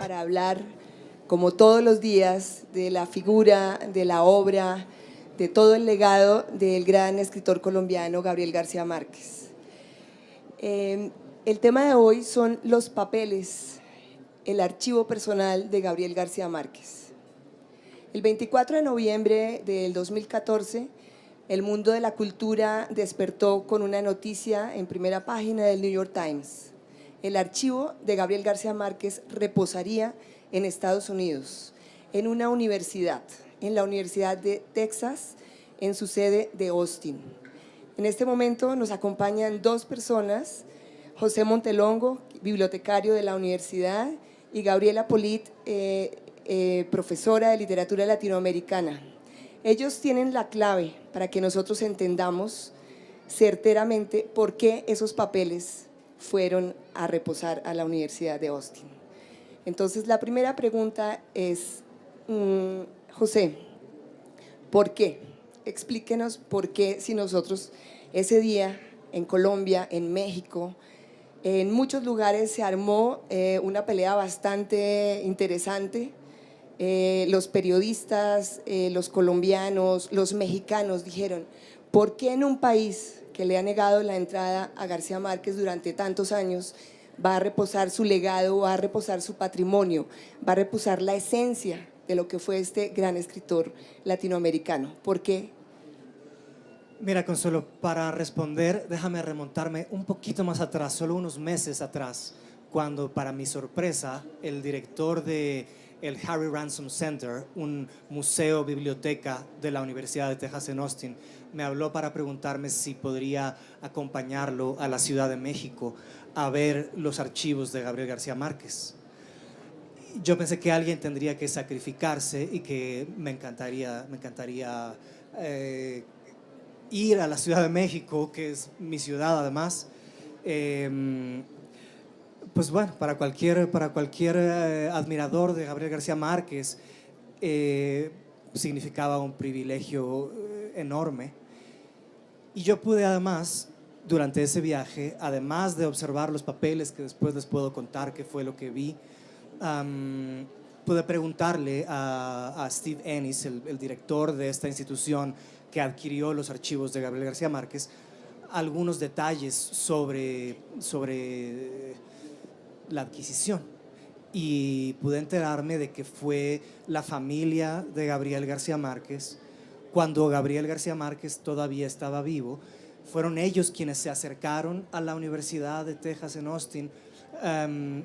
para hablar, como todos los días, de la figura, de la obra, de todo el legado del gran escritor colombiano Gabriel García Márquez. El tema de hoy son los papeles, el archivo personal de Gabriel García Márquez. El 24 de noviembre del 2014, el mundo de la cultura despertó con una noticia en primera página del New York Times. El archivo de Gabriel García Márquez reposaría en Estados Unidos, en una universidad, en la Universidad de Texas, en su sede de Austin. En este momento nos acompañan dos personas, José Montelongo, bibliotecario de la universidad, y Gabriela Polit, profesora de literatura latinoamericana. Ellos tienen la clave para que nosotros entendamos certeramente por qué esos papeles fueron a reposar a la Universidad de Austin. Entonces, la primera pregunta es, José, ¿por qué? Explíquenos por qué, si nosotros ese día en Colombia, en México, en muchos lugares se armó una pelea bastante interesante. Los periodistas, los colombianos, los mexicanos dijeron, ¿por qué en un país que le ha negado la entrada a García Márquez durante tantos años va a reposar su legado, va a reposar su patrimonio, va a reposar la esencia de lo que fue este gran escritor latinoamericano? ¿Por qué? Mira, Consuelo, para responder, déjame remontarme un poquito más atrás, solo unos meses atrás, cuando, para mi sorpresa, el director de el Harry Ransom Center, un museo biblioteca de la Universidad de Texas en Austin, me habló para preguntarme si podría acompañarlo a la Ciudad de México a ver los archivos de Gabriel García Márquez. Yo pensé que alguien tendría que sacrificarse y que me encantaría ir a la Ciudad de México, que es mi ciudad además. Pues bueno, para cualquier admirador de Gabriel García Márquez significaba un privilegio enorme. Y yo pude además, durante ese viaje, además de observar los papeles, que después les puedo contar qué fue lo que vi, pude preguntarle a Steve Ennis, el director de esta institución que adquirió los archivos de Gabriel García Márquez, algunos detalles sobre la adquisición, y pude enterarme de que fue la familia de Gabriel García Márquez, cuando Gabriel García Márquez todavía estaba vivo, fueron ellos quienes se acercaron a la Universidad de Texas en Austin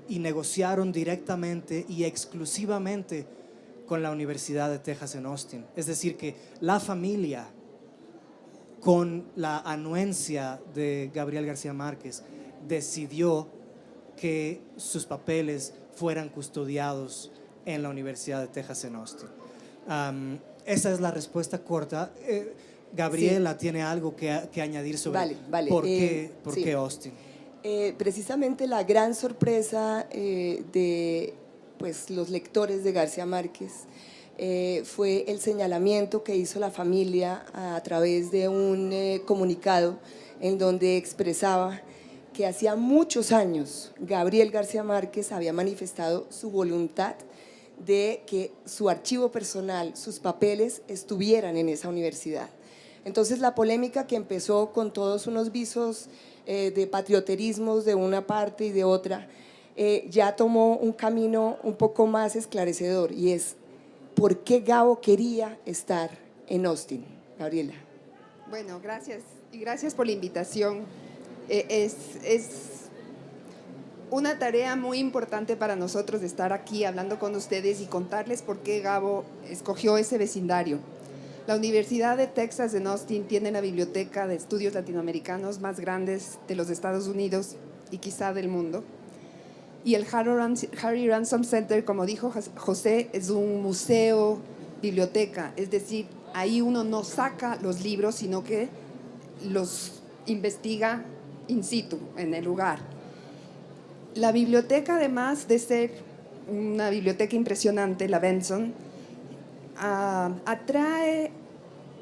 y negociaron directamente y exclusivamente con la Universidad de Texas en Austin. Es decir, que la familia, con la anuencia de Gabriel García Márquez, decidió que sus papeles fueran custodiados en la Universidad de Texas en Austin. Esa es la respuesta corta. Gabriela, sí, tiene algo que añadir sobre por qué Austin. Precisamente la gran sorpresa de pues, los lectores de García Márquez fue el señalamiento que hizo la familia a través de un comunicado en donde expresaba que hacía muchos años Gabriel García Márquez había manifestado su voluntad de que su archivo personal, sus papeles estuvieran en esa universidad. Entonces la polémica que empezó con todos unos visos de patrioterismos de una parte y de otra, ya tomó un camino un poco más esclarecedor, y es ¿por qué Gabo quería estar en Austin? Gabriela. Bueno, gracias, y gracias por la invitación. Es una tarea muy importante para nosotros de estar aquí hablando con ustedes y contarles por qué Gabo escogió ese vecindario. La Universidad de Texas en Austin tiene la biblioteca de estudios latinoamericanos más grandes de los Estados Unidos y quizá del mundo. Y el Harry Ransom Center, como dijo José, es un museo, biblioteca, es decir, ahí uno no saca los libros, sino que los investiga in situ, en el lugar. La biblioteca, además de ser una biblioteca impresionante, la Benson, atrae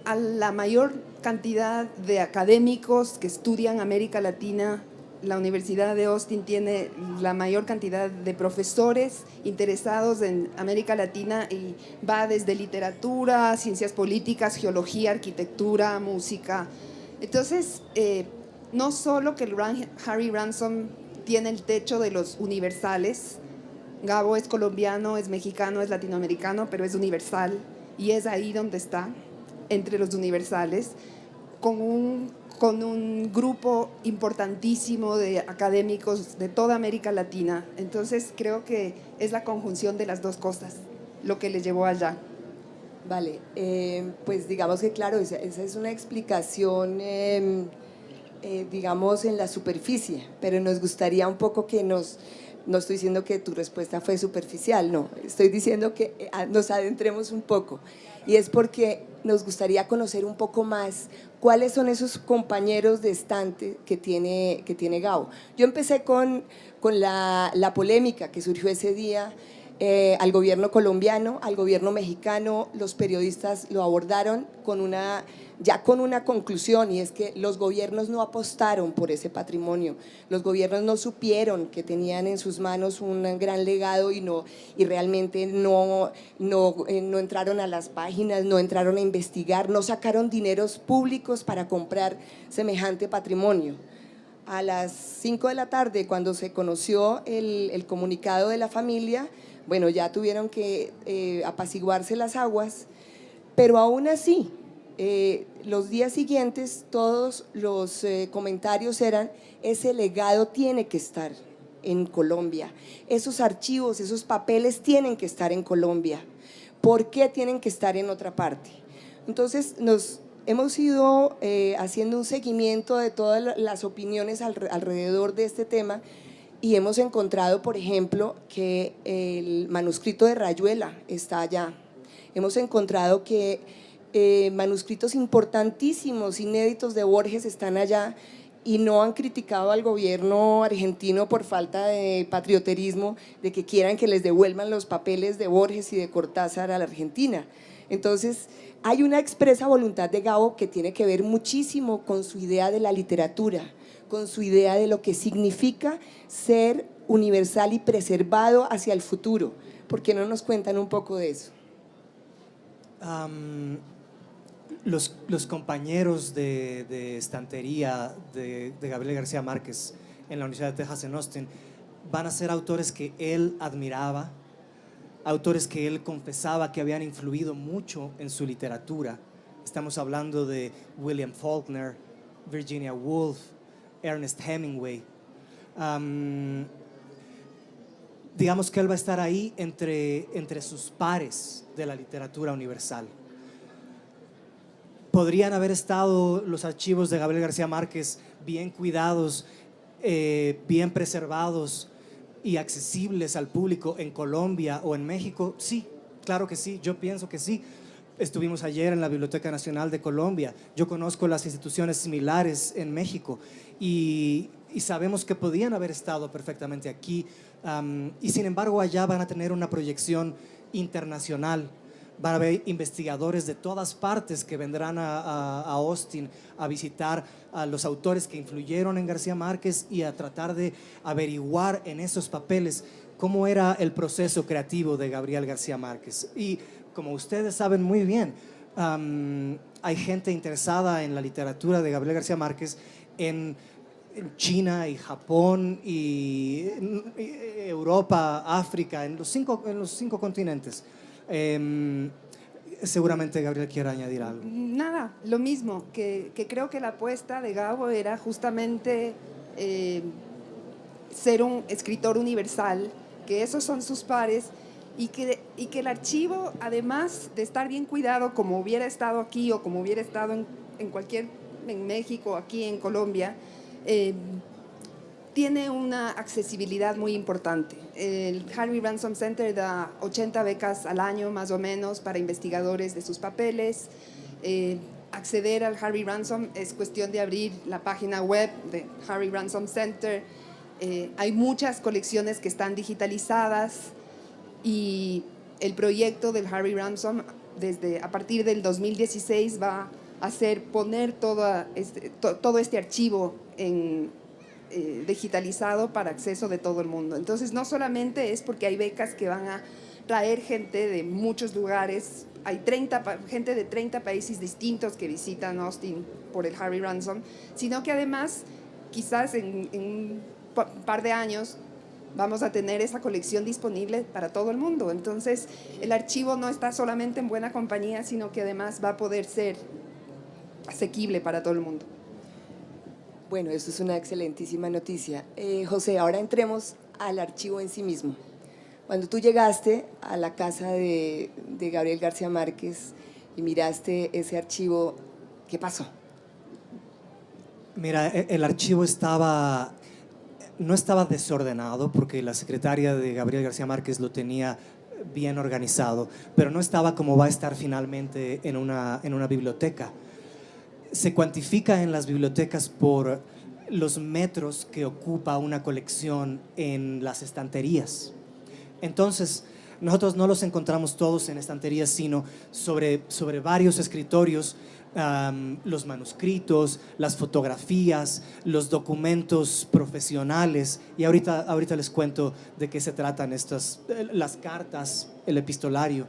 a la mayor cantidad de académicos que estudian América Latina la Universidad de Austin tiene la mayor cantidad de profesores interesados en América Latina y va desde literatura, ciencias políticas, geología, arquitectura, música. Entonces, no solo que el Harry Ransom tiene el techo de los universales, Gabo es colombiano, es mexicano, es latinoamericano, pero es universal y es ahí donde está, entre los universales, con un grupo importantísimo de académicos de toda América Latina. Entonces creo que es la conjunción de las dos cosas lo que le llevó allá. Vale, pues digamos que claro, esa es una explicación, digamos, en la superficie, pero nos gustaría un poco que no estoy diciendo que tu respuesta fue superficial, no, estoy diciendo que nos adentremos un poco, y es porque nos gustaría conocer un poco más cuáles son esos compañeros de estante que tiene Gabo. Yo empecé con la polémica que surgió ese día, al gobierno colombiano, al gobierno mexicano, los periodistas lo abordaron con una conclusión, y es que los gobiernos no apostaron por ese patrimonio, los gobiernos no supieron que tenían en sus manos un gran legado y realmente no entraron a las páginas, no entraron a investigar, no sacaron dineros públicos para comprar semejante patrimonio. A las 5 de la tarde, cuando se conoció el comunicado de la familia, bueno, ya tuvieron que apaciguarse las aguas, pero aún así, los días siguientes todos los comentarios eran: ese legado tiene que estar en Colombia, esos archivos, esos papeles tienen que estar en Colombia, ¿por qué tienen que estar en otra parte? Entonces hemos ido haciendo un seguimiento de todas las opiniones alrededor de este tema, y hemos encontrado, por ejemplo, que el manuscrito de Rayuela está allá. Hemos encontrado que manuscritos importantísimos, inéditos de Borges están allá, y no han criticado al gobierno argentino por falta de patrioterismo, de que quieran que les devuelvan los papeles de Borges y de Cortázar a la Argentina. Entonces, hay una expresa voluntad de Gabo que tiene que ver muchísimo con su idea de la literatura, con su idea de lo que significa ser universal y preservado hacia el futuro. ¿Por qué no nos cuentan un poco de eso? Los compañeros de estantería de Gabriel García Márquez en la Universidad de Texas en Austin van a ser autores que él admiraba, autores que él confesaba que habían influido mucho en su literatura. Estamos hablando de William Faulkner, Virginia Woolf, Ernest Hemingway. Digamos que él va a estar ahí entre sus pares de la literatura universal. ¿Podrían haber estado los archivos de Gabriel García Márquez bien cuidados, bien preservados y accesibles al público en Colombia o en México? Sí, claro que sí, yo pienso que sí. Estuvimos ayer en la Biblioteca Nacional de Colombia, yo conozco las instituciones similares en México y sabemos que podían haber estado perfectamente aquí, y sin embargo allá van a tener una proyección internacional. Van a haber investigadores de todas partes que vendrán a Austin a visitar a los autores que influyeron en García Márquez y a tratar de averiguar en esos papeles cómo era el proceso creativo de Gabriel García Márquez. Y como ustedes saben muy bien, hay gente interesada en la literatura de Gabriel García Márquez en China y Japón y Europa, África, en los cinco continentes. Seguramente Gabriel quiere añadir algo. Nada, lo mismo, que creo que la apuesta de Gabo era justamente ser un escritor universal, que esos son sus pares, y que el archivo, además de estar bien cuidado, como hubiera estado aquí o como hubiera estado en México, aquí en Colombia, tiene una accesibilidad muy importante. El Harry Ransom Center da 80 becas al año más o menos para investigadores de sus papeles. Acceder al Harry Ransom es cuestión de abrir la página web de Harry Ransom Center. Hay muchas colecciones que están digitalizadas, y el proyecto del Harry Ransom a partir del 2016 va a hacer poner todo este archivo en digitalizado para acceso de todo el mundo. Entonces, no solamente es porque hay becas que van a traer gente de muchos lugares, hay gente de 30 países distintos que visitan Austin por el Harry Ransom, sino que además, quizás en un par de años, vamos a tener esa colección disponible para todo el mundo. Entonces, el archivo no está solamente en buena compañía, sino que además va a poder ser asequible para todo el mundo. Bueno, esto es una excelentísima noticia. José, ahora entremos al archivo en sí mismo. Cuando tú llegaste a la casa de Gabriel García Márquez y miraste ese archivo, ¿qué pasó? Mira, el archivo no estaba desordenado porque la secretaria de Gabriel García Márquez lo tenía bien organizado, pero no estaba como va a estar finalmente en una biblioteca. Se cuantifica en las bibliotecas por los metros que ocupa una colección en las estanterías. Entonces, nosotros no los encontramos todos en estanterías, sino sobre varios escritorios, los manuscritos, las fotografías, los documentos profesionales. Y ahorita les cuento de qué se tratan las cartas, el epistolario.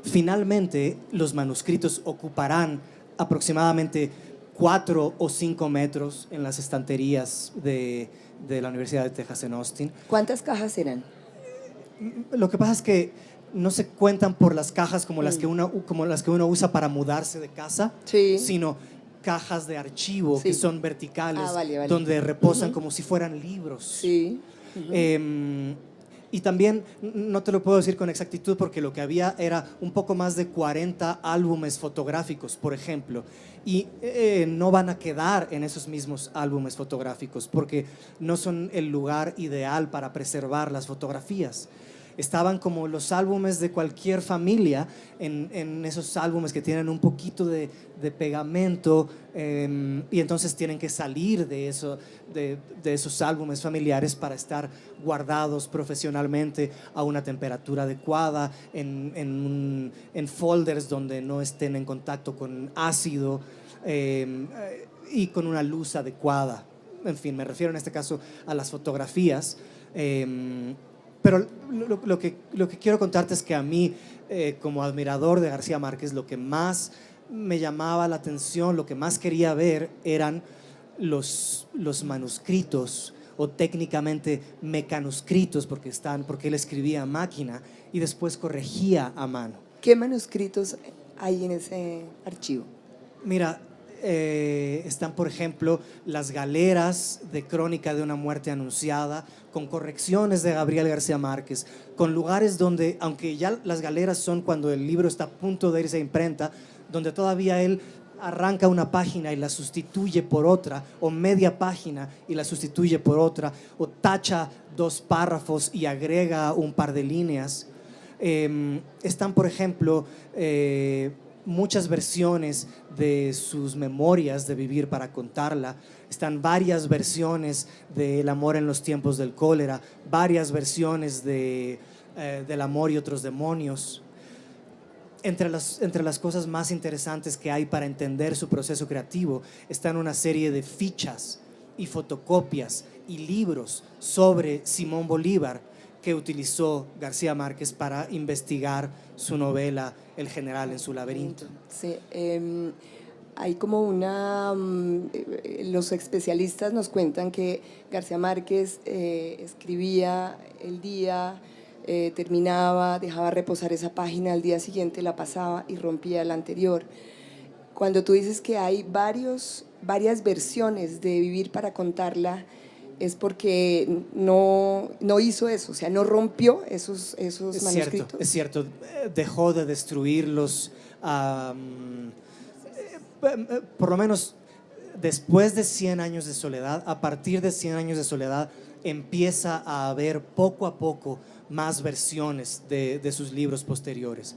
Finalmente, los manuscritos ocuparán aproximadamente 4 o 5 metros en las estanterías de la Universidad de Texas en Austin. ¿Cuántas cajas eran? Lo que pasa es que no se cuentan por las cajas como las que uno usa para mudarse de casa, Sí. sino cajas de archivo, Sí. que son verticales, Vale. donde reposan como si fueran libros. Sí. Y también, no te lo puedo decir con exactitud porque lo que había era un poco más de 40 álbumes fotográficos, por ejemplo, y no van a quedar en esos mismos álbumes fotográficos porque no son el lugar ideal para preservar las fotografías. Estaban como los álbumes de cualquier familia, en esos álbumes que tienen un poquito de pegamento, y entonces tienen que salir de esos álbumes familiares para estar guardados profesionalmente a una temperatura adecuada, en folders donde no estén en contacto con ácido, y con una luz adecuada. En fin, me refiero en este caso a las fotografías. Pero lo que quiero contarte es que a mí, como admirador de García Márquez, lo que más me llamaba la atención, lo que más quería ver eran los manuscritos, o técnicamente mecanuscritos, porque él escribía a máquina y después corregía a mano. ¿Qué manuscritos hay en ese archivo? Mira, están, por ejemplo, las galeras de Crónica de una muerte anunciada, con correcciones de Gabriel García Márquez, con lugares donde, aunque ya las galeras son cuando el libro está a punto de irse a imprenta, donde todavía él arranca una página y la sustituye por otra, o media página y la sustituye por otra, o tacha 2 párrafos y agrega un par de líneas. Están, por ejemplo, muchas versiones de sus memorias de Vivir para contarla. Están varias versiones de El amor en los tiempos del cólera, varias versiones de Del amor y otros demonios. Entre las cosas más interesantes que hay para entender su proceso creativo están una serie de fichas y fotocopias y libros sobre Simón Bolívar que utilizó García Márquez para investigar su novela El general en su laberinto. Sí, hay como los especialistas nos cuentan que García Márquez escribía el día, terminaba, dejaba reposar esa página, al día siguiente la pasaba y rompía la anterior. Cuando tú dices que hay varias versiones de Vivir para contarla, es porque no hizo eso, o sea, no rompió esos manuscritos. Es cierto, dejó de destruirlos, por lo menos después de 100 años de soledad. A partir de 100 años de soledad empieza a haber poco a poco más versiones de sus libros posteriores.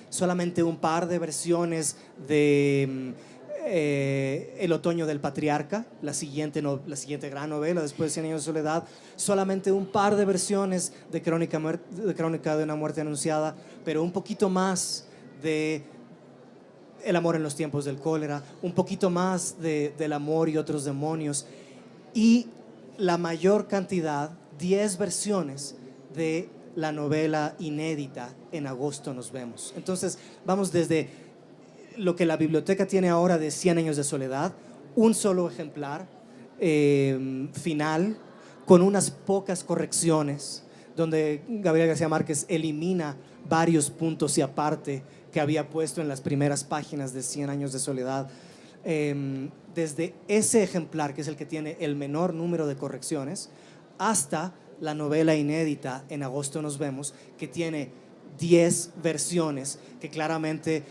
Solamente un par de versiones de El otoño del patriarca, la siguiente gran novela después de 100 años de soledad. Solamente un par de versiones de Crónica de una muerte anunciada, pero un poquito más de El amor en los tiempos del cólera, un poquito más del amor y otros demonios, y la mayor cantidad, 10 versiones de la novela inédita En agosto nos vemos. Entonces vamos desde lo que la biblioteca tiene ahora de 100 años de soledad, un solo ejemplar final, con unas pocas correcciones, donde Gabriel García Márquez elimina varios puntos y aparte que había puesto en las primeras páginas de 100 años de soledad. Desde ese ejemplar, que es el que tiene el menor número de correcciones, hasta la novela inédita En agosto nos vemos, que tiene 10 versiones que claramente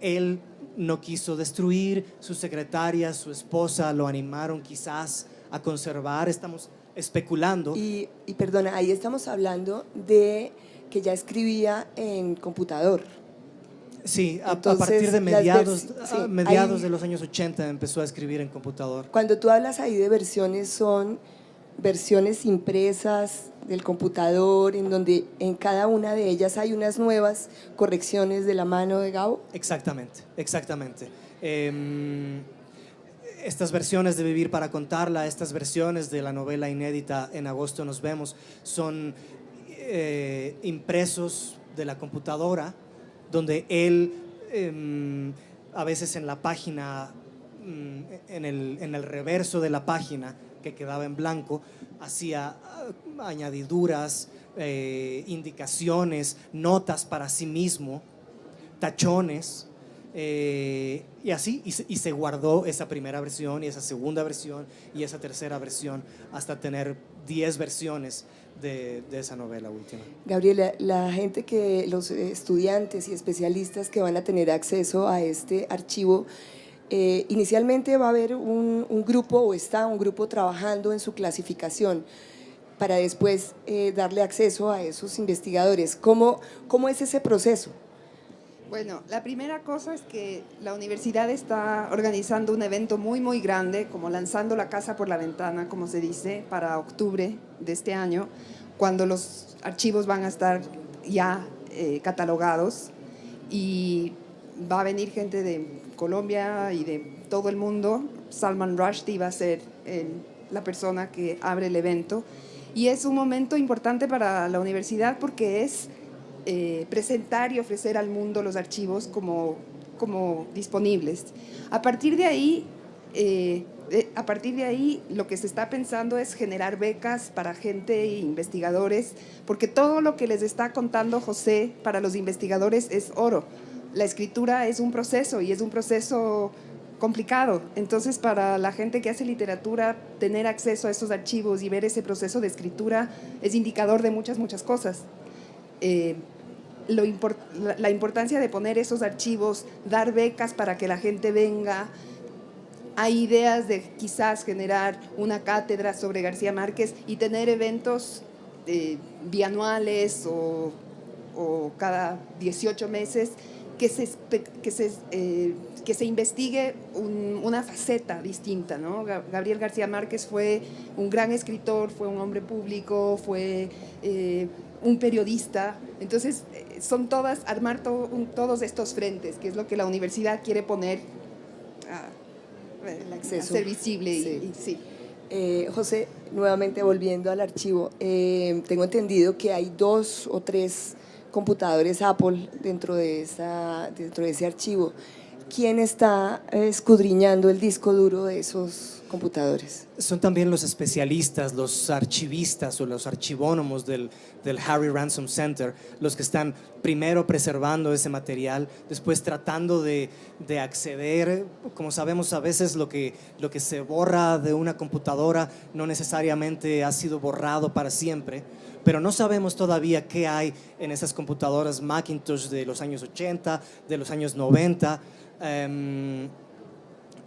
él no quiso destruir, su secretaria, su esposa lo animaron quizás a conservar. Estamos especulando. Y perdona, ahí estamos hablando de que ya escribía en computador. Sí, Entonces, a partir de mediados, sí, mediados ahí, de los años 80 empezó a escribir en computador. cuando tú hablas ahí de versiones, son versiones impresas del computador, en donde en cada una de ellas hay unas nuevas correcciones de la mano de Gabo. Exactamente, exactamente. Estas versiones de Vivir para contarla, estas versiones de la novela inédita En agosto nos vemos, son impresos de la computadora, donde él a veces en la página, en el reverso de la página que quedaba en blanco, hacía añadiduras, indicaciones, notas para sí mismo, tachones, y así, y se guardó esa primera versión y esa segunda versión y esa tercera versión hasta tener 10 versiones de esa novela última. Gabriela, la gente los estudiantes y especialistas que van a tener acceso a este archivo, inicialmente va a haber un grupo, o está un grupo trabajando en su clasificación para después darle acceso a esos investigadores. ¿Cómo es ese proceso? Bueno, la primera cosa es que la universidad está organizando un evento muy, muy grande, como lanzando la casa por la ventana, como se dice, para octubre de este año, cuando los archivos van a estar ya catalogados, y va a venir gente de Colombia y de todo el mundo. Salman Rushdie va a ser la persona que abre el evento, y es un momento importante para la universidad porque es presentar y ofrecer al mundo los archivos como disponibles. A partir de ahí, lo que se está pensando es generar becas para gente e investigadores, porque todo lo que les está contando José para los investigadores es oro. La escritura es un proceso, y es un proceso complicado. Entonces, para la gente que hace literatura, tener acceso a estos archivos y ver ese proceso de escritura es indicador de muchas, muchas cosas. La importancia de poner esos archivos, dar becas para que la gente venga. Hay ideas de quizás generar una cátedra sobre García Márquez y tener eventos bianuales o cada 18 meses que se investigue una faceta distinta, ¿no? Gabriel García Márquez fue un gran escritor, fue un hombre público, fue un periodista. Entonces, son todas, armar todos estos frentes, que es lo que la universidad quiere poner El acceso. a ser visible. Sí. Sí. José, nuevamente volviendo al archivo, tengo entendido que hay 2 o 3 computadores Apple dentro de ese archivo. ¿Quién está escudriñando el disco duro de esos computadores? Son también los especialistas, los archivistas o los archivónomos del Harry Ransom Center, los que están primero preservando ese material, después tratando de acceder. Como sabemos, a veces lo que se borra de una computadora no necesariamente ha sido borrado para siempre, pero no sabemos todavía qué hay en esas computadoras Macintosh de los años 80, de los años 90.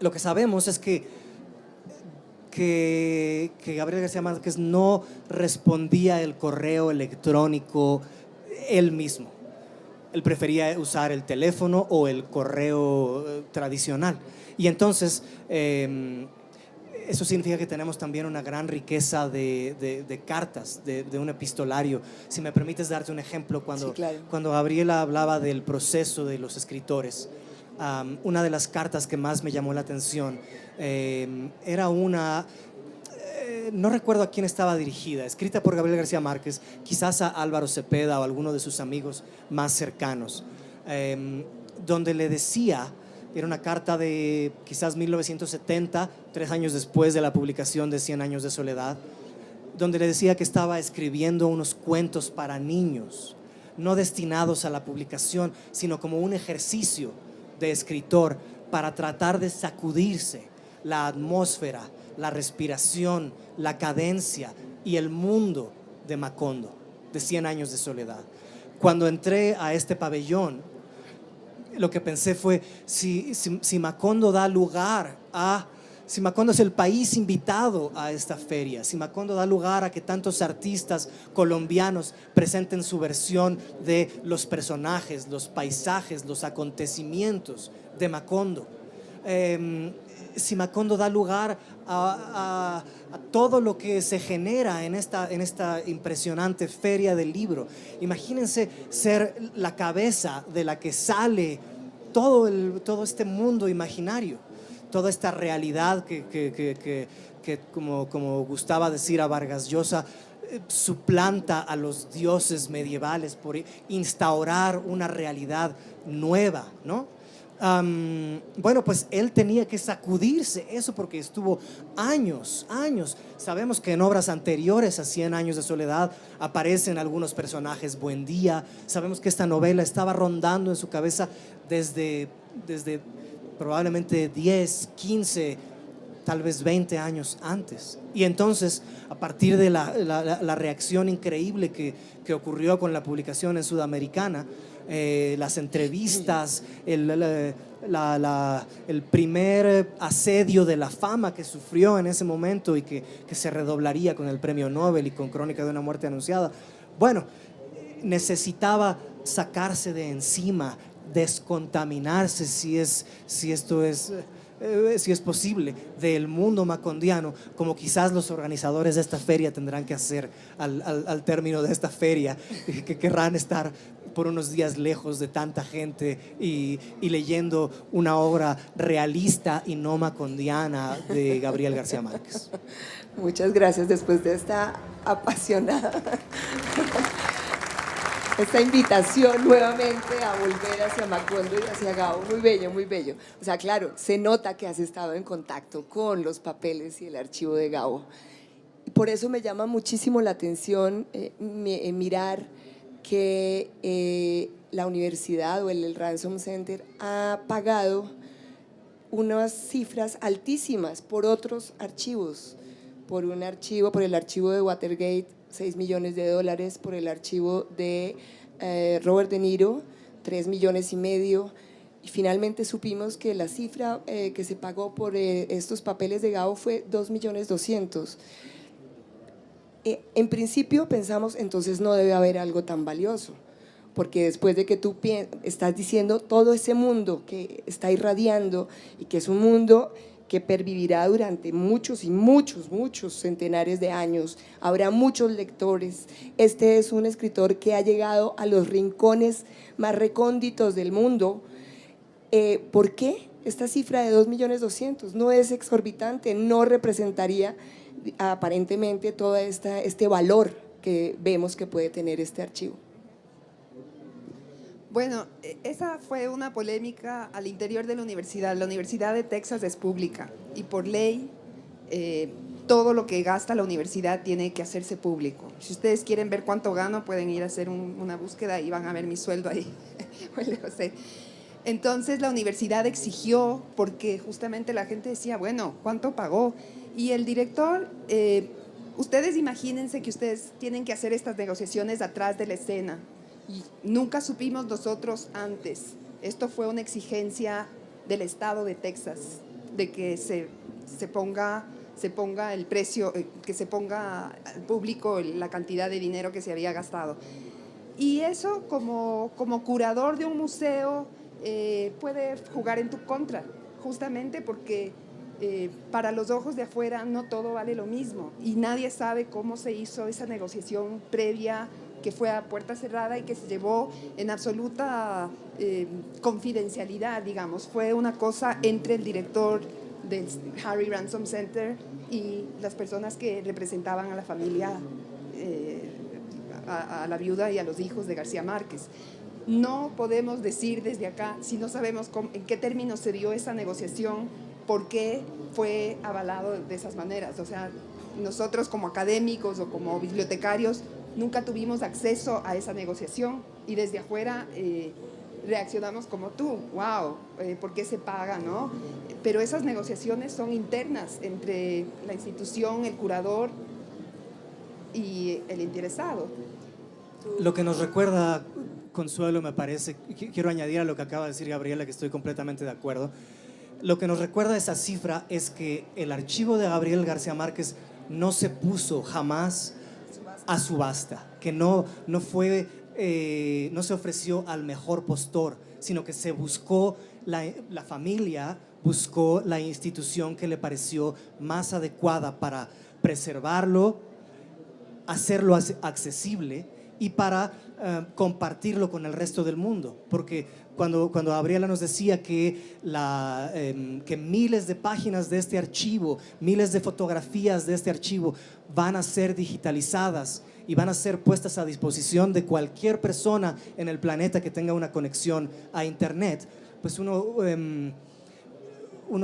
Lo que sabemos es que Gabriel García Márquez no respondía el correo electrónico él mismo. Él prefería usar el teléfono o el correo tradicional. Y entonces, eso significa que tenemos también una gran riqueza de cartas, de un epistolario. Si me permites darte un ejemplo, Sí, claro. cuando Gabriela hablaba del proceso de los escritores, una de las cartas que más me llamó la atención era una, no recuerdo a quién estaba dirigida, escrita por Gabriel García Márquez, quizás a Álvaro Cepeda o alguno de sus amigos más cercanos, donde le decía, era una carta de quizás 1970, 3 años después de la publicación de 100 años de soledad, donde le decía que estaba escribiendo unos cuentos para niños, no destinados a la publicación, sino como un ejercicio de escritor para tratar de sacudirse la atmósfera, la respiración, la cadencia y el mundo de Macondo, de 100 años de soledad. Cuando entré a este pabellón, lo que pensé fue, si Macondo da lugar a... Si Macondo es el país invitado a esta feria, si Macondo da lugar a que tantos artistas colombianos presenten su versión de los personajes, los paisajes, los acontecimientos de Macondo, si Macondo da lugar a todo lo que se genera en esta impresionante feria del libro, imagínense ser la cabeza de la que sale todo este mundo imaginario, toda esta realidad que como gustaba decir a Vargas Llosa, suplanta a los dioses medievales por instaurar una realidad nueva, ¿no? Bueno, pues él tenía que sacudirse eso porque estuvo años. Sabemos que en obras anteriores a 100 años de soledad aparecen algunos personajes Buendía. Sabemos que esta novela estaba rondando en su cabeza desde probablemente 10, 15, tal vez 20 años antes. Y entonces, a partir de la reacción increíble que ocurrió con la publicación en Sudamericana, las entrevistas, el primer asedio de la fama que sufrió en ese momento y que se redoblaría con el premio Nobel y con Crónica de una muerte anunciada, bueno, necesitaba sacarse de encima, descontaminarse, si esto es posible, del mundo macondiano, como quizás los organizadores de esta feria tendrán que hacer al término de esta feria, que querrán estar por unos días lejos de tanta gente y leyendo una obra realista y no macondiana de Gabriel García Márquez. Muchas gracias después de esta apasionada, esta invitación nuevamente a volver hacia Macondo y hacia Gabo. Muy bello, muy bello. O sea, claro, se nota que has estado en contacto con los papeles y el archivo de Gabo. Por eso me llama muchísimo la atención mirar que la universidad o el Ransom Center ha pagado unas cifras altísimas por otros archivos, por el archivo de Watergate, $6 millones, por el archivo de Robert De Niro, $3,5 millones, y finalmente supimos que la cifra que se pagó por estos papeles de Gabo fue $2,2 millones. En principio pensamos, entonces no debe haber algo tan valioso, porque después de que tú estás diciendo todo ese mundo que está irradiando y que es un mundo que pervivirá durante muchos y muchos centenares de años, habrá muchos lectores. Este es un escritor que ha llegado a los rincones más recónditos del mundo. ¿Por qué esta cifra de $2,2 millones? No es exorbitante, no representaría aparentemente todo este valor que vemos que puede tener este archivo. Bueno, esa fue una polémica al interior de la universidad. La Universidad de Texas es pública y por ley todo lo que gasta la universidad tiene que hacerse público. Si ustedes quieren ver cuánto gano, pueden ir a hacer una búsqueda y van a ver mi sueldo ahí. Entonces la universidad exigió, porque justamente la gente decía, bueno, ¿cuánto pagó? Y el director, ustedes imagínense que ustedes tienen que hacer estas negociaciones atrás de la escena. Y nunca supimos nosotros antes. Esto fue una exigencia del estado de Texas, de que se ponga el precio, que se ponga al público la cantidad de dinero que se había gastado. Y eso como curador de un museo puede jugar en tu contra, justamente porque para los ojos de afuera no todo vale lo mismo y nadie sabe cómo se hizo esa negociación previa que fue a puerta cerrada y que se llevó en absoluta confidencialidad, digamos. Fue una cosa entre el director del Harry Ransom Center y las personas que representaban a la familia, a la viuda y a los hijos de García Márquez. No podemos decir desde acá, si no sabemos en qué términos se dio esa negociación, por qué fue avalado de esas maneras. O sea, nosotros como académicos o como bibliotecarios nunca tuvimos acceso a esa negociación y desde afuera reaccionamos como tú, wow, ¿por qué se paga, no? Pero esas negociaciones son internas entre la institución, el curador y el interesado. Lo que nos recuerda, Consuelo, me parece, quiero añadir a lo que acaba de decir Gabriela, que estoy completamente de acuerdo. Lo que nos recuerda esa cifra es que el archivo de Gabriel García Márquez no se puso jamás a subasta, que no se ofreció al mejor postor, sino que se buscó, la familia buscó la institución que le pareció más adecuada para preservarlo, hacerlo accesible y para compartirlo con el resto del mundo. Porque cuando Gabriela nos decía que miles de páginas de este archivo, miles de fotografías de este archivo van a ser digitalizadas y van a ser puestas a disposición de cualquier persona en el planeta que tenga una conexión a internet, pues uno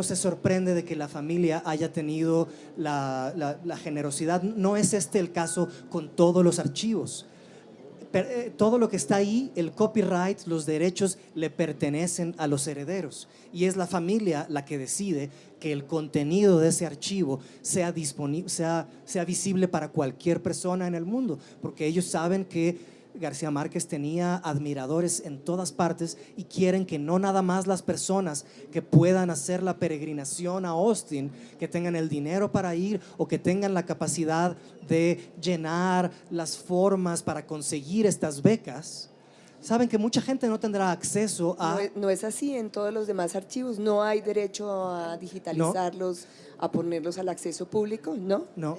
se sorprende de que la familia haya tenido la generosidad. No es este el caso con todos los archivos. Todo lo que está ahí, el copyright, los derechos le pertenecen a los herederos y es la familia la que decide que el contenido de ese archivo sea visible para cualquier persona en el mundo, porque ellos saben que García Márquez tenía admiradores en todas partes y quieren que no nada más las personas que puedan hacer la peregrinación a Austin, que tengan el dinero para ir o que tengan la capacidad de llenar las formas para conseguir estas becas, saben que mucha gente no tendrá acceso a… No es así en todos los demás archivos, no hay derecho a digitalizarlos, a ponerlos al acceso público, ¿no? No.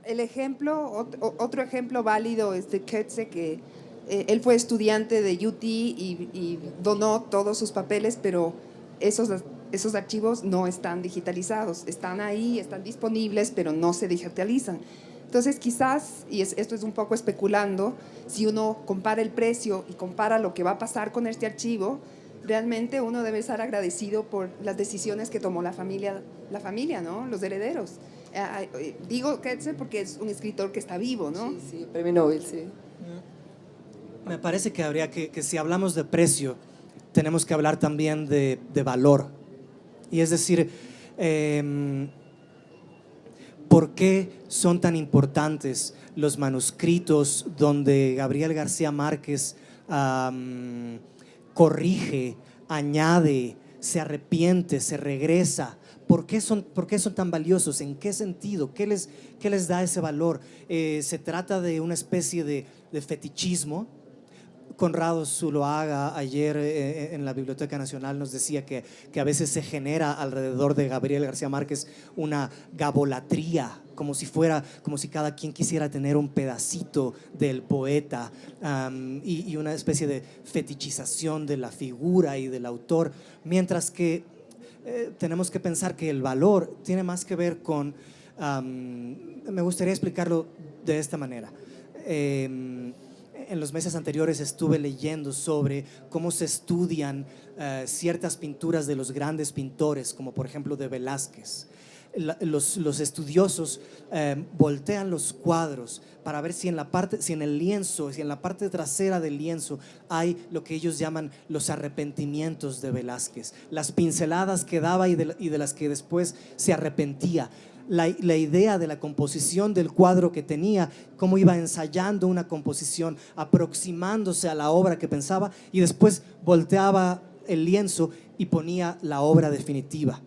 El ejemplo, otro ejemplo válido es de Coetzee, que él fue estudiante de UT y donó todos sus papeles, pero esos archivos no están digitalizados, están ahí, están disponibles, pero no se digitalizan. Entonces quizás, y esto es un poco especulando, si uno compara el precio y compara lo que va a pasar con este archivo, realmente uno debe estar agradecido por las decisiones que tomó la familia, ¿no? Los herederos. Digo Coetzee porque es un escritor que está vivo, ¿no? Sí, premio Nobel, sí. Me parece que habría que si hablamos de precio, tenemos que hablar también de valor. Y es decir, ¿por qué son tan importantes los manuscritos donde Gabriel García Márquez corrige, añade, se arrepiente, se regresa? ¿Por qué son tan valiosos? ¿En qué sentido? ¿Qué les da ese valor? ¿Se trata de una especie de fetichismo? Conrado Zuloaga ayer en la Biblioteca Nacional nos decía que a veces se genera alrededor de Gabriel García Márquez una gabolatría, como si cada quien quisiera tener un pedacito del poeta, y una especie de fetichización de la figura y del autor, mientras que tenemos que pensar que el valor tiene más que ver con, me gustaría explicarlo de esta manera. En los meses anteriores estuve leyendo sobre cómo se estudian ciertas pinturas de los grandes pintores, como por ejemplo de Velázquez. Los estudiosos voltean los cuadros para ver si en el lienzo, si en la parte trasera del lienzo hay lo que ellos llaman los arrepentimientos de Velázquez, las pinceladas que daba y de las que después se arrepentía. La idea de la composición del cuadro que tenía, cómo iba ensayando una composición, aproximándose a la obra que pensaba, y después volteaba el lienzo y ponía la obra definitiva.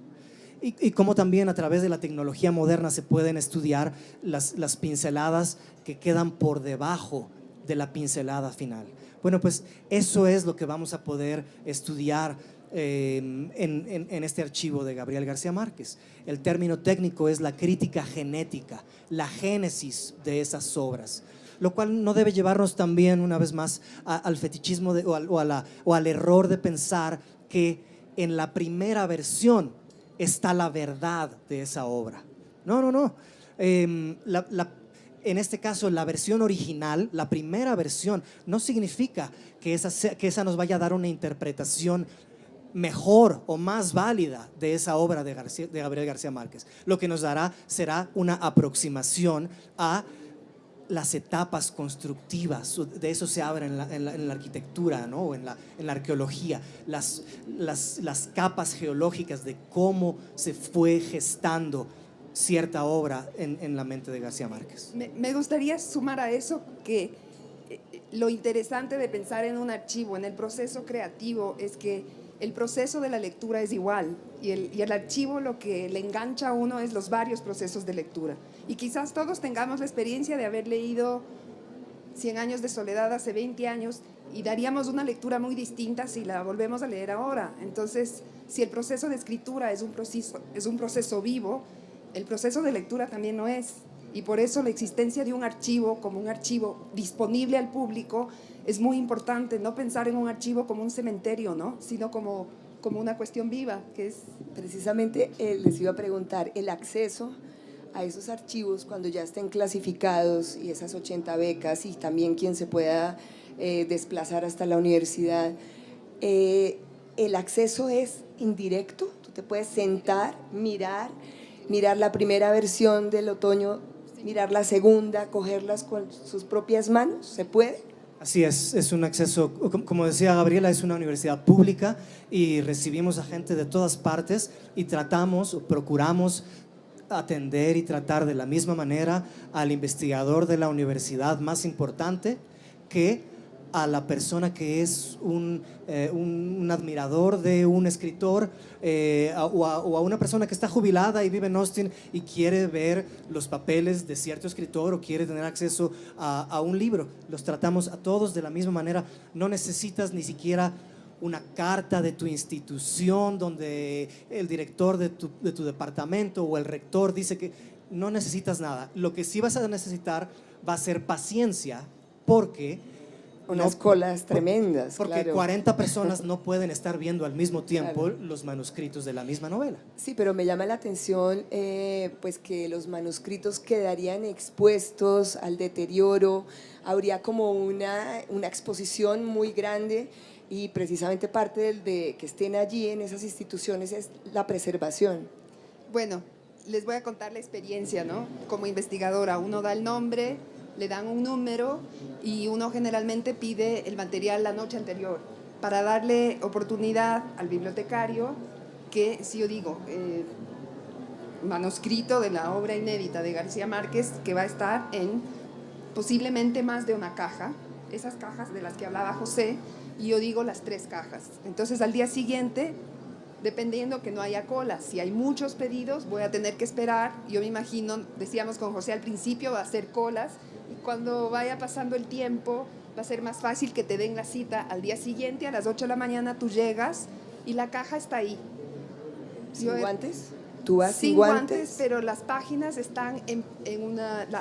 Y cómo también a través de la tecnología moderna se pueden estudiar las pinceladas que quedan por debajo de la pincelada final. Bueno, pues eso es lo que vamos a poder estudiar en este archivo de Gabriel García Márquez. El término técnico es la crítica genética, la génesis de esas obras, lo cual no debe llevarnos también, una vez más, al fetichismo o al error de pensar que en la primera versión está la verdad de esa obra. No, no, no. En este caso, la versión original, la primera versión, no significa que esa nos vaya a dar una interpretación mejor o más válida de esa obra de Gabriel García Márquez. Lo que nos dará será una aproximación a las etapas constructivas. De eso se habla en la arquitectura, ¿no? O en la arqueología, las capas geológicas de cómo se fue gestando cierta obra en la mente de García Márquez. Me gustaría sumar a eso que lo interesante de pensar en un archivo, en el proceso creativo, es que el proceso de la lectura es igual y el archivo lo que le engancha a uno es los varios procesos de lectura. Y quizás todos tengamos la experiencia de haber leído 100 años de soledad hace 20 años y daríamos una lectura muy distinta si la volvemos a leer ahora. Entonces, si el proceso de escritura es un proceso vivo, el proceso de lectura también lo es. Y por eso la existencia de un archivo como un archivo disponible al público es muy importante. No pensar en un archivo como un cementerio, ¿no? Sino como una cuestión viva, que es… Precisamente les iba a preguntar, el acceso a esos archivos cuando ya estén clasificados y esas 80 becas y también quien se pueda desplazar hasta la universidad, el acceso es indirecto. Tú te puedes sentar, mirar la primera versión del otoño, mirar la segunda, cogerlas con sus propias manos, ¿se puede? Así es un acceso, como decía Gabriela, es una universidad pública y recibimos a gente de todas partes y procuramos atender y tratar de la misma manera al investigador de la universidad más importante que a la persona que es un admirador de un escritor o a una persona que está jubilada y vive en Austin y quiere ver los papeles de cierto escritor o quiere tener acceso a un libro. Los tratamos a todos de la misma manera. No necesitas ni siquiera una carta de tu institución donde el director de tu departamento o el rector dice que no necesitas nada. Lo que sí vas a necesitar va a ser paciencia, porque unas colas tremendas. Porque claro. 40 personas no pueden estar viendo al mismo tiempo Claro. los manuscritos de la misma novela. Sí, pero me llama la atención pues que los manuscritos quedarían expuestos al deterioro, habría como una exposición muy grande y precisamente parte de que estén allí en esas instituciones es la preservación. Bueno, les voy a contar la experiencia, ¿no? Como investigadora, uno da el nombre, le dan un número y uno generalmente pide el material la noche anterior para darle oportunidad al bibliotecario que, si yo digo, manuscrito de la obra inédita de García Márquez, que va a estar en posiblemente más de una caja, esas cajas de las que hablaba José, y yo digo las 3 cajas. Entonces al día siguiente, dependiendo que no haya cola, si hay muchos pedidos voy a tener que esperar. Yo me imagino, decíamos con José al principio, va a hacer colas, y cuando vaya pasando el tiempo va a ser más fácil que te den la cita al día siguiente a las 8 de la mañana. Tú llegas y la caja está ahí. ¿Sin guantes? ¿Tú vas sin guantes? Pero las páginas están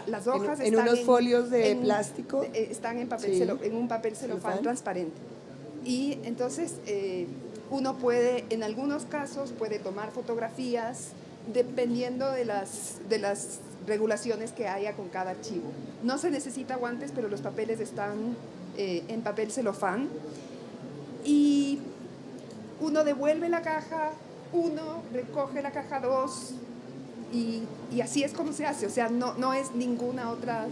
las hojas en están unos folios de plástico. Están en papel Sí. en un papel celofán transparente. Y entonces uno puede, en algunos casos, puede tomar fotografías dependiendo de las regulaciones que haya con cada archivo. No se necesita guantes, pero los papeles están en papel celofán. Y uno devuelve la caja, uno recoge la caja 2 y así es como se hace. O sea, no es ninguna otra…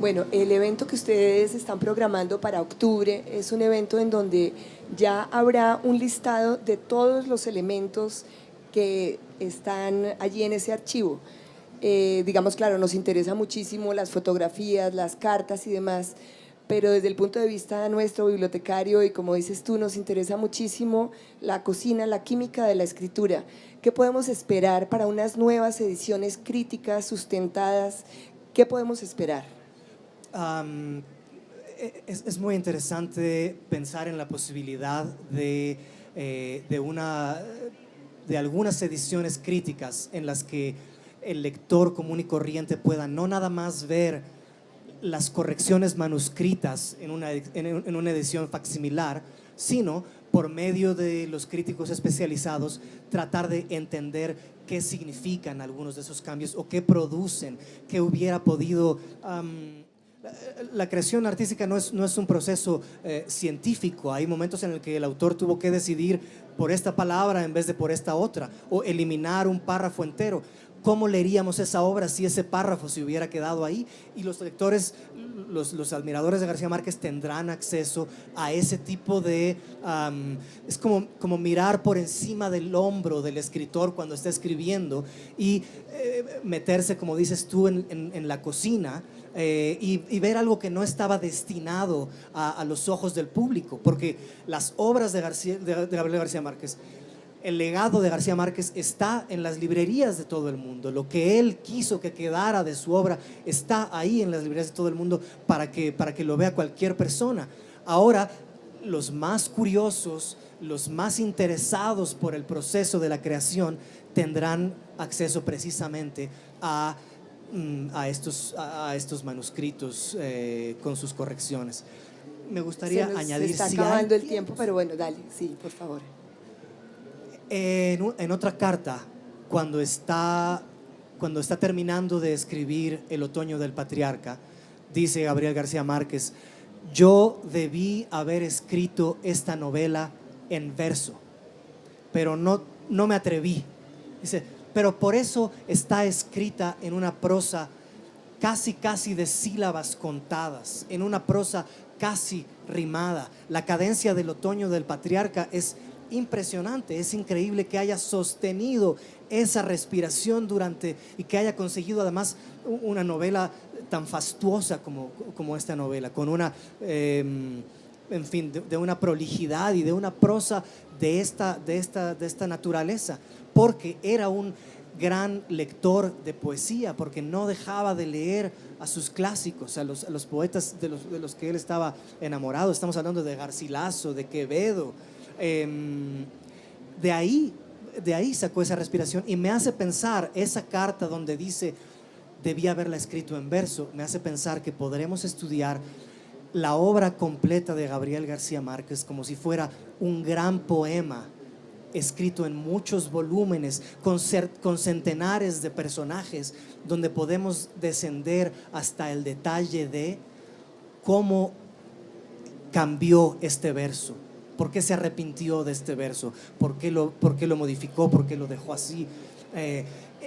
Bueno, el evento que ustedes están programando para octubre es un evento en donde ya habrá un listado de todos los elementos que están allí en ese archivo. Digamos, claro, nos interesa muchísimo las fotografías, las cartas y demás, pero desde el punto de vista nuestro bibliotecario y como dices tú, nos interesa muchísimo la cocina, la química de la escritura. ¿Qué podemos esperar para unas nuevas ediciones críticas, sustentadas? ¿Qué podemos esperar? Es muy interesante pensar en la posibilidad de algunas ediciones críticas en las que el lector común y corriente pueda no nada más ver las correcciones manuscritas en una edición facsimilar, sino por medio de los críticos especializados tratar de entender qué significan algunos de esos cambios o qué producen, qué hubiera podido... la creación artística no es un proceso científico. Hay momentos en el que el autor tuvo que decidir por esta palabra en vez de por esta otra, o eliminar un párrafo entero. ¿Cómo leeríamos esa obra si ese párrafo se hubiera quedado ahí? Y los lectores, los admiradores de García Márquez tendrán acceso a ese tipo de... es como mirar por encima del hombro del escritor cuando está escribiendo y meterse, como dices tú, en la cocina y ver algo que no estaba destinado a los ojos del público, porque las obras de Gabriel García Márquez, el legado de García Márquez está en las librerías de todo el mundo. Lo que él quiso que quedara de su obra está ahí en las librerías de todo el mundo para que lo vea cualquier persona. Ahora, los más curiosos, los más interesados por el proceso de la creación tendrán acceso precisamente a estos manuscritos con sus correcciones. Me gustaría añadir... Se está acabando el tiempo, pero bueno, dale, sí, por favor. En otra carta, cuando está terminando de escribir El otoño del patriarca, dice Gabriel García Márquez: yo debí haber escrito esta novela en verso, pero no me atreví. Dice, pero por eso está escrita en una prosa casi de sílabas contadas, en una prosa casi rimada. La cadencia del otoño del patriarca es impresionante, es increíble que haya sostenido esa respiración y que haya conseguido además una novela tan fastuosa como esta novela, con una, en fin, de una prolijidad y de una prosa de esta naturaleza, porque era un gran lector de poesía, porque no dejaba de leer a sus clásicos, a los poetas de los que él estaba enamorado. Estamos hablando de Garcilaso, de Quevedo. De ahí sacó esa respiración, y me hace pensar esa carta donde dice debía haberla escrito en verso, me hace pensar que podremos estudiar la obra completa de Gabriel García Márquez como si fuera un gran poema escrito en muchos volúmenes con centenares de personajes, donde podemos descender hasta el detalle de cómo cambió este verso. ¿Por qué se arrepintió de este verso? ¿Por qué lo modificó? ¿Por qué lo dejó así?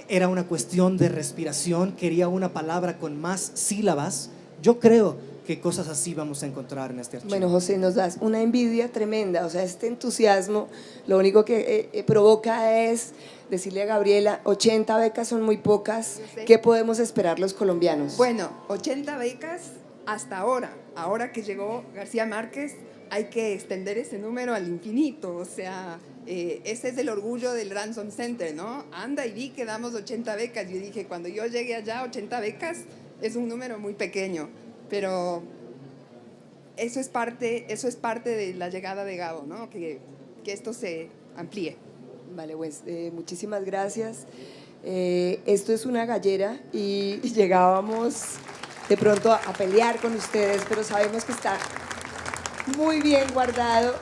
Era una cuestión de respiración, quería una palabra con más sílabas. Yo creo que cosas así vamos a encontrar en este archivo. Bueno, José, nos das una envidia tremenda, o sea, este entusiasmo lo único que provoca es decirle a Gabriela, 80 becas son muy pocas, ¿qué podemos esperar los colombianos? Bueno, 80 becas hasta ahora que llegó García Márquez, hay que extender ese número al infinito, o sea, ese es el orgullo del Ransom Center, ¿no? Anda y vi que damos 80 becas. Yo dije, cuando yo llegue allá, 80 becas es un número muy pequeño, pero eso es parte de la llegada de Gabo, ¿no? Que esto se amplíe. Vale, pues muchísimas gracias. Esto es una gallera y llegábamos de pronto a pelear con ustedes, pero sabemos que está muy bien guardado,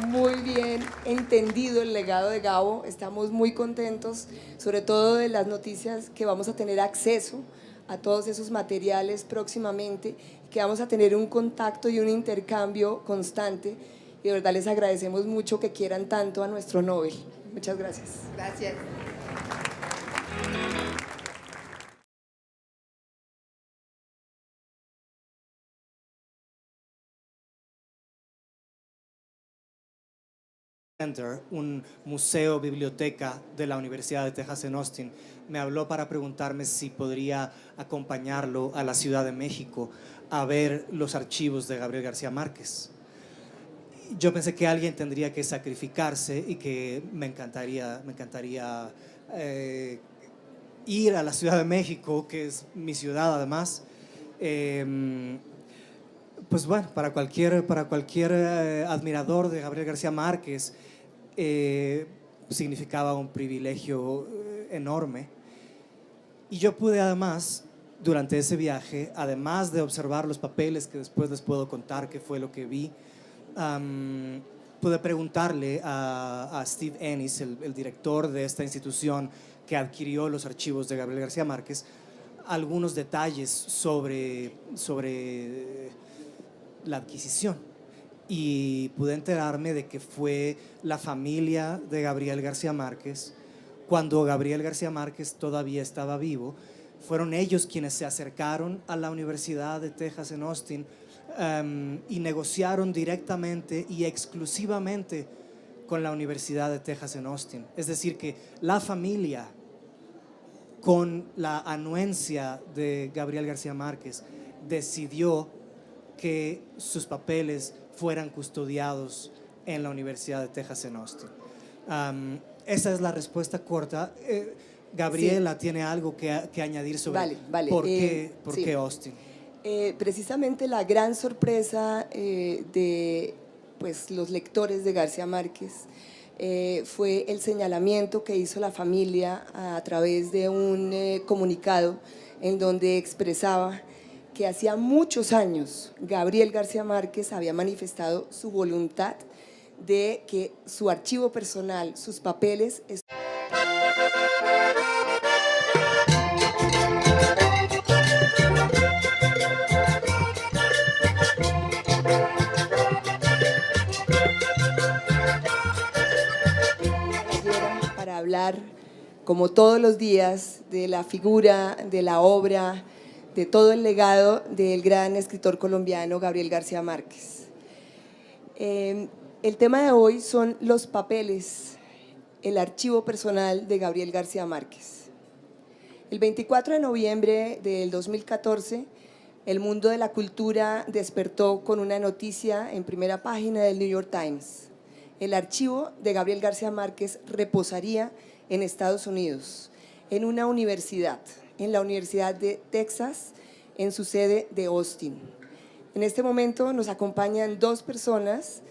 muy bien entendido el legado de Gabo. Estamos muy contentos, sobre todo de las noticias que vamos a tener acceso a todos esos materiales próximamente, que vamos a tener un contacto y un intercambio constante, y de verdad les agradecemos mucho que quieran tanto a nuestro Nobel. Muchas gracias. Gracias. Un museo, biblioteca de la Universidad de Texas en Austin, me habló para preguntarme si podría acompañarlo a la Ciudad de México a ver los archivos de Gabriel García Márquez. Yo pensé que alguien tendría que sacrificarse y que me encantaría ir a la Ciudad de México, que es mi ciudad además, Pues bueno, para cualquier admirador de Gabriel García Márquez significaba un privilegio enorme. Y yo pude además, durante ese viaje, además de observar los papeles que después les puedo contar qué fue lo que vi, pude preguntarle a Steve Ennis, el director de esta institución que adquirió los archivos de Gabriel García Márquez, algunos detalles sobre la adquisición. Y pude enterarme de que fue la familia de Gabriel García Márquez, cuando Gabriel García Márquez todavía estaba vivo, fueron ellos quienes se acercaron a la Universidad de Texas en Austin y negociaron directamente y exclusivamente con la Universidad de Texas en Austin. Es decir, que la familia, con la anuencia de Gabriel García Márquez, decidió que sus papeles fueran custodiados en la Universidad de Texas en Austin. Esa es la respuesta corta. Gabriela tiene algo que añadir sobre por qué Austin. Precisamente la gran sorpresa de pues, los lectores de García Márquez fue el señalamiento que hizo la familia a través de un comunicado en donde expresaba que hacía muchos años Gabriel García Márquez había manifestado su voluntad de que su archivo personal, sus papeles… para hablar, como todos los días, de la figura, de la obra, de todo el legado del gran escritor colombiano Gabriel García Márquez. El tema de hoy son los papeles, el archivo personal de Gabriel García Márquez. El 24 de noviembre del 2014, el mundo de la cultura despertó con una noticia en primera página del New York Times. El archivo de Gabriel García Márquez reposaría en Estados Unidos, en una universidad, en la Universidad de Texas, en su sede de Austin. En este momento nos acompañan dos personas,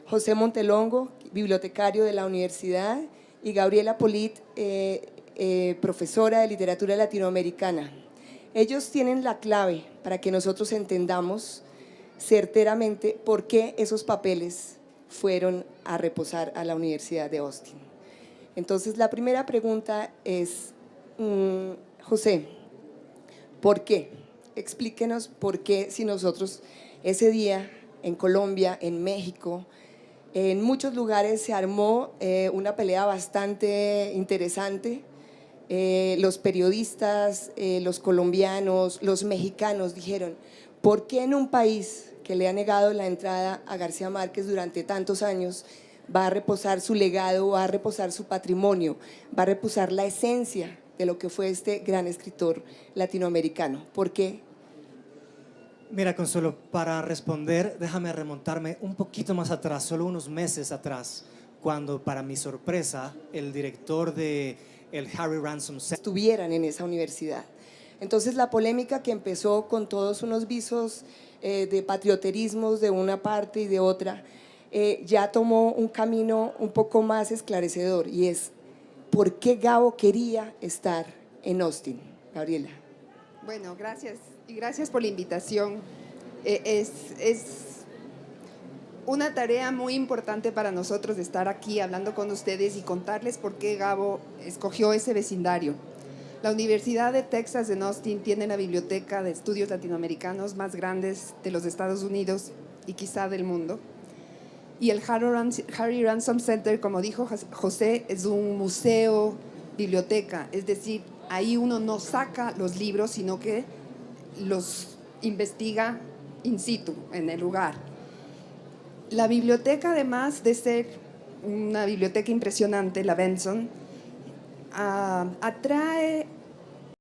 José Montelongo, bibliotecario de la universidad, y Gabriela Polit, profesora de literatura latinoamericana. Ellos tienen la clave para que nosotros entendamos certeramente por qué esos papeles fueron a reposar a la Universidad de Austin. Entonces, la primera pregunta es, José, ¿por qué? Explíquenos por qué, si nosotros ese día en Colombia, en México, en muchos lugares se armó una pelea bastante interesante. Los periodistas, los colombianos, los mexicanos dijeron, ¿por qué en un país que le ha negado la entrada a García Márquez durante tantos años va a reposar su legado, va a reposar su patrimonio, va a reposar la esencia de lo que fue este gran escritor latinoamericano? ¿Por qué? Mira, Consuelo, para responder, déjame remontarme un poquito más atrás, solo unos meses atrás, cuando, para mi sorpresa, el director de el Harry Ransom Center estuvieran en esa universidad. Entonces, la polémica que empezó con todos unos visos de patrioterismos de una parte y de otra, ya tomó un camino un poco más esclarecedor, y es ¿por qué Gabo quería estar en Austin? Gabriela. Bueno, gracias y gracias por la invitación. Es una tarea muy importante para nosotros de estar aquí hablando con ustedes y contarles por qué Gabo escogió ese vecindario. La Universidad de Texas en Austin tiene la biblioteca de estudios latinoamericanos más grandes de los Estados Unidos y quizá del mundo. Y el Harry Ransom Center, como dijo José, es un museo, biblioteca, es decir, ahí uno no saca los libros, sino que los investiga in situ, en el lugar. La biblioteca, además de ser una biblioteca impresionante, la Benson, atrae